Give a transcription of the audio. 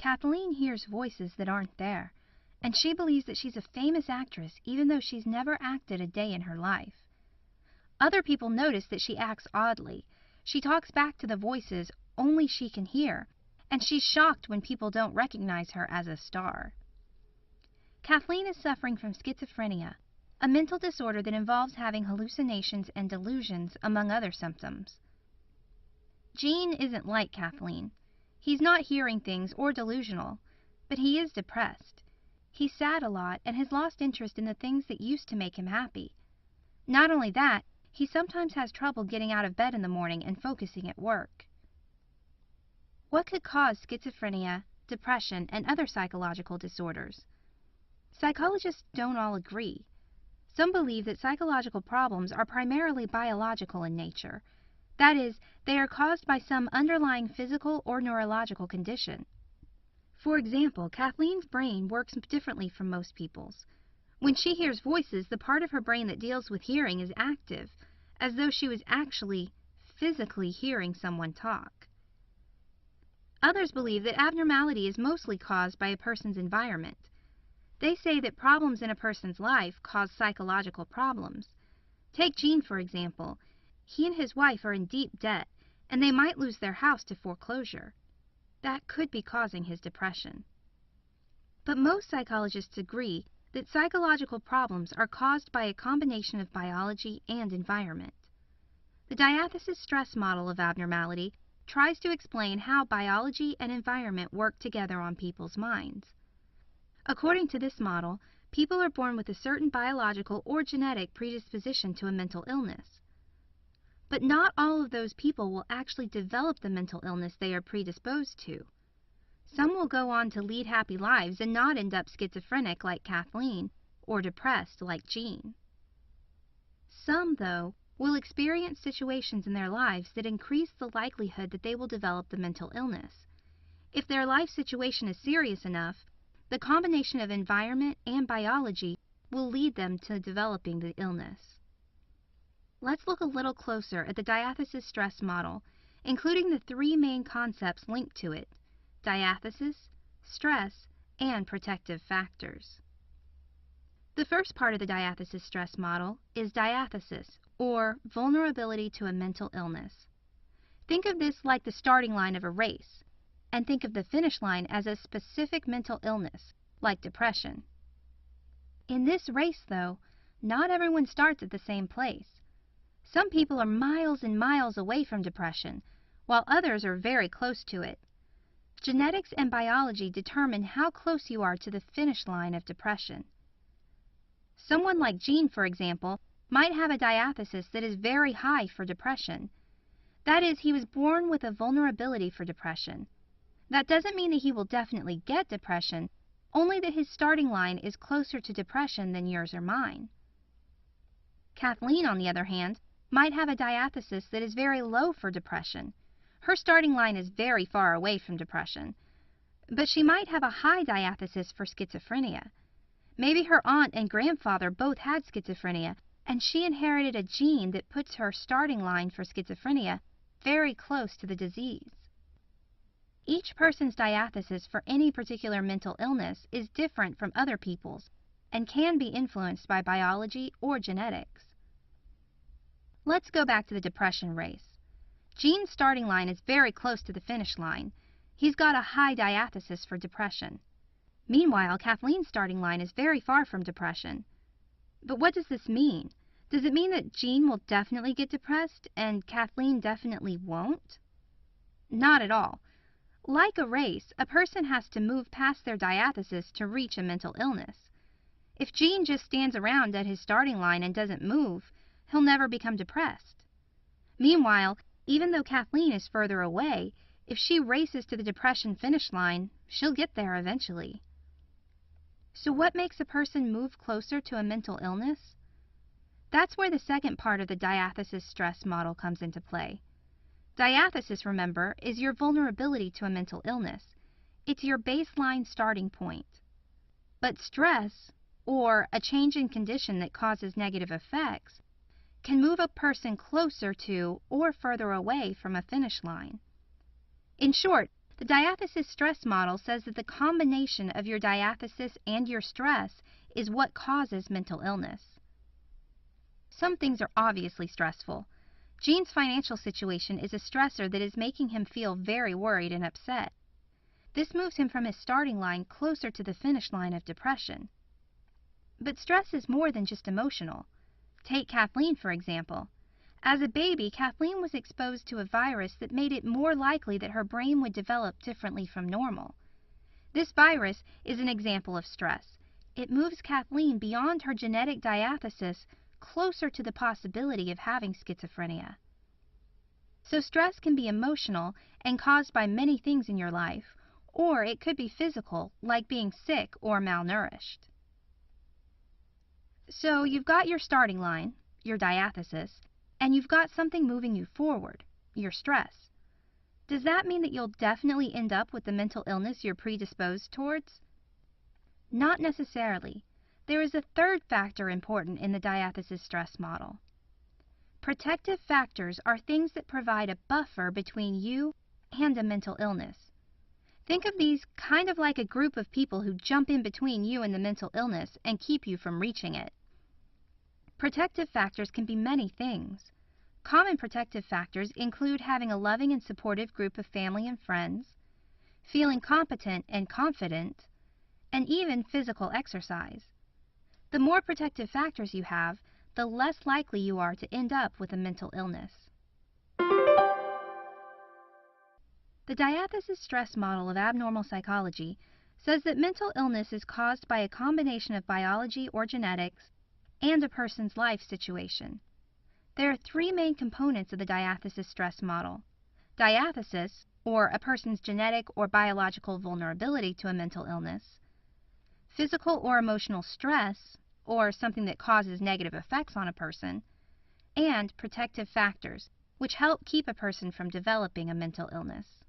Kathleen hears voices that aren't there, and she believes that she's a famous actress even though she's never acted a day in her life. Other people notice that she acts oddly. She talks back to the voices only she can hear, and she's shocked when people don't recognize her as a star. Kathleen is suffering from schizophrenia, a mental disorder that involves having hallucinations and delusions, among other symptoms. Gene isn't like Kathleen. He's not hearing things or delusional, but he is depressed. He's sad a lot and has lost interest in the things that used to make him happy. Not only that, he sometimes has trouble getting out of bed in the morning and focusing at work. What could cause schizophrenia, depression, and other psychological disorders? Psychologists don't all agree. Some believe that psychological problems are primarily biological in nature. That is, they are caused by some underlying physical or neurological condition. For example, Kathleen's brain works differently from most people's. When she hears voices, the part of her brain that deals with hearing is active, as though she was actually, physically hearing someone talk. Others believe that abnormality is mostly caused by a person's environment. They say that problems in a person's life cause psychological problems. Take Gene, for example. He and his wife are in deep debt, and they might lose their house to foreclosure. That could be causing his depression. But most psychologists agree that psychological problems are caused by a combination of biology and environment. The Diathesis stress model of abnormality tries to explain how biology and environment work together on people's minds. According to this model, people are born with a certain biological or genetic predisposition to a mental illness. But not all of those people will actually develop the mental illness they are predisposed to. Some will go on to lead happy lives and not end up schizophrenic like Kathleen or depressed like Gene. Some, though, will experience situations in their lives that increase the likelihood that they will develop the mental illness. If their life situation is serious enough, the combination of environment and biology will lead them to developing the illness. Let's look a little closer at the Diathesis stress model, including the three main concepts linked to it: diathesis, stress, and protective factors. The first part of the Diathesis stress model is diathesis, or vulnerability to a mental illness. Think of this like the starting line of a race, and think of the finish line as a specific mental illness, like depression. In this race, though, not everyone starts at the same place. Some people are miles and miles away from depression, while others are very close to it. Genetics and biology determine how close you are to the finish line of depression. Someone like Gene, for example, might have a diathesis that is very high for depression. That is, he was born with a vulnerability for depression. That doesn't mean that he will definitely get depression, only that his starting line is closer to depression than yours or mine. Kathleen, on the other hand, might have a diathesis that is very low for depression. Her starting line is very far away from depression. But she might have a high diathesis for schizophrenia. Maybe her aunt and grandfather both had schizophrenia, and she inherited a gene that puts her starting line for schizophrenia very close to the disease. Each person's diathesis for any particular mental illness is different from other people's and can be influenced by biology or genetics. Let's go back to the depression race. Gene's starting line is very close to the finish line. He's got a high diathesis for depression. Meanwhile, Kathleen's starting line is very far from depression. But what does this mean? Does it mean that Gene will definitely get depressed and Kathleen definitely won't? Not at all. Like a race, a person has to move past their diathesis to reach a mental illness. If Gene just stands around at his starting line and doesn't move, he'll never become depressed. Meanwhile, even though Kathleen is further away, if she races to the depression finish line, she'll get there eventually. So what makes a person move closer to a mental illness? That's where the second part of the diathesis stress model comes into play. Diathesis, remember, is your vulnerability to a mental illness. It's your baseline starting point. But stress, or a change in condition that causes negative effects, can move a person closer to or further away from a finish line. In short, The diathesis stress model says that the combination of your diathesis and your stress is what causes mental illness. Some things are obviously stressful. Gene's financial situation is a stressor that is making him feel very worried and upset. This moves him from his starting line closer to the finish line of depression. But stress is more than just emotional. Take Kathleen, for example. As a baby, Kathleen was exposed to a virus that made it more likely that her brain would develop differently from normal. This virus is an example of stress. It moves Kathleen beyond her genetic diathesis, closer to the possibility of having schizophrenia. So stress can be emotional and caused by many things in your life, or it could be physical, like being sick or malnourished. So you've got your starting line, your diathesis, and you've got something moving you forward, your stress. Does that mean that you'll definitely end up with the mental illness you're predisposed towards? Not necessarily. There is a third factor important in the diathesis stress model. Protective factors are things that provide a buffer between you and a mental illness. Think of these kind of like a group of people who jump in between you and the mental illness and keep you from reaching it. Protective factors can be many things. Common protective factors include having a loving and supportive group of family and friends, feeling competent and confident, and even physical exercise. The more protective factors you have, the less likely you are to end up with a mental illness. The diathesis stress model of abnormal psychology says that mental illness is caused by a combination of biology or genetics and a person's life situation. There are three main components of the diathesis stress model: diathesis, or a person's genetic or biological vulnerability to a mental illness; physical or emotional stress, or something that causes negative effects on a person; and protective factors, which help keep a person from developing a mental illness.